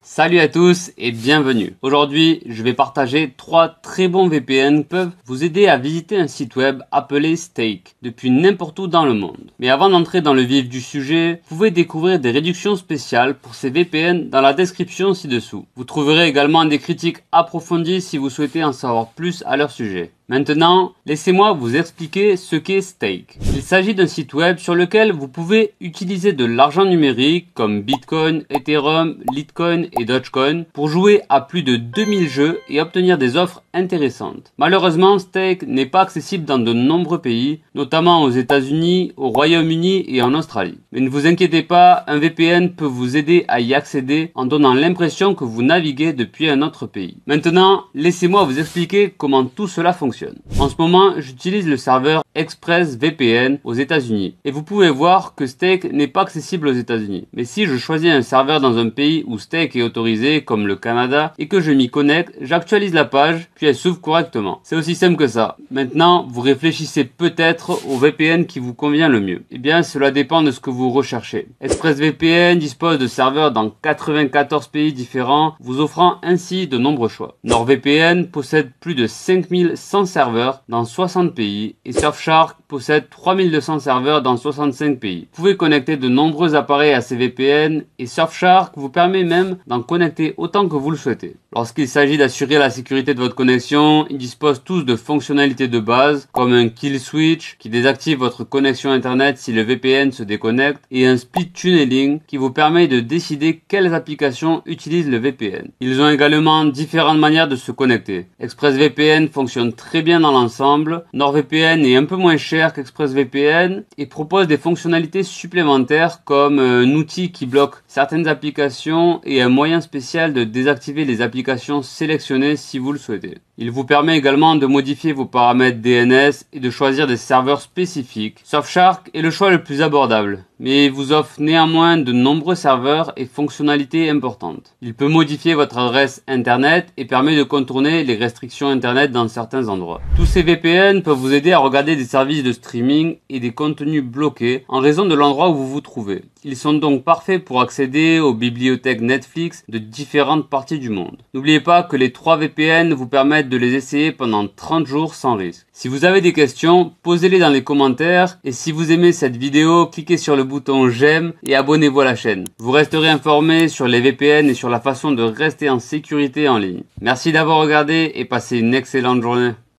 Salut à tous et bienvenue. Aujourd'hui, je vais partager 3 très bons VPN qui peuvent vous aider à visiter un site web appelé Stake depuis n'importe où dans le monde. Mais avant d'entrer dans le vif du sujet, vous pouvez découvrir des réductions spéciales pour ces VPN dans la description ci-dessous. Vous trouverez également des critiques approfondies si vous souhaitez en savoir plus à leur sujet. Maintenant, laissez-moi vous expliquer ce qu'est Stake. Il s'agit d'un site web sur lequel vous pouvez utiliser de l'argent numérique comme Bitcoin, Ethereum, Litecoin et Dogecoin pour jouer à plus de 2000 jeux et obtenir des offres intéressantes. Malheureusement, Stake n'est pas accessible dans de nombreux pays, notamment aux États-Unis, au Royaume-Uni et en Australie. Mais ne vous inquiétez pas, un VPN peut vous aider à y accéder en donnant l'impression que vous naviguez depuis un autre pays. Maintenant, laissez-moi vous expliquer comment tout cela fonctionne. En ce moment, j'utilise le serveur ExpressVPN aux États-Unis et vous pouvez voir que Stake n'est pas accessible aux États-Unis. Mais si je choisis un serveur dans un pays où Stake est autorisé, comme le Canada, et que je m'y connecte, j'actualise la page, puis elle s'ouvre correctement. C'est aussi simple que ça. Maintenant, vous réfléchissez peut-être au VPN qui vous convient le mieux. Eh bien, cela dépend de ce que vous recherchez. ExpressVPN dispose de serveurs dans 94 pays différents, vous offrant ainsi de nombreux choix. NordVPN possède plus de 5100 serveurs dans 60 pays et Surfshark possède 3200 serveurs dans 65 pays. Vous pouvez connecter de nombreux appareils à ces VPN et Surfshark vous permet même d'en connecter autant que vous le souhaitez. Lorsqu'il s'agit d'assurer la sécurité de votre connexion, ils disposent tous de fonctionnalités de base comme un kill switch qui désactive votre connexion internet si le VPN se déconnecte et un split tunneling qui vous permet de décider quelles applications utilisent le VPN. Ils ont également différentes manières de se connecter. ExpressVPN fonctionne très bien dans l'ensemble. NordVPN est un peu moins cher qu'ExpressVPN et propose des fonctionnalités supplémentaires comme un outil qui bloque certaines applications et un moyen spécial de désactiver les applications sélectionnées si vous le souhaitez. Il vous permet également de modifier vos paramètres DNS et de choisir des serveurs spécifiques. Surfshark est le choix le plus abordable, mais vous offre néanmoins de nombreux serveurs et fonctionnalités importantes. Il peut modifier votre adresse internet et permet de contourner les restrictions internet dans certains endroits. Tous ces VPN peuvent vous aider à regarder des services de streaming et des contenus bloqués en raison de l'endroit où vous vous trouvez. Ils sont donc parfaits pour accéder aux bibliothèques Netflix de différentes parties du monde. N'oubliez pas que les 3 VPN vous permettent de les essayer pendant 30 jours sans risque. Si vous avez des questions, posez-les dans les commentaires et si vous aimez cette vidéo, cliquez sur le bouton j'aime et abonnez-vous à la chaîne. Vous resterez informé sur les VPN et sur la façon de rester en sécurité en ligne. Merci d'avoir regardé et passez une excellente journée.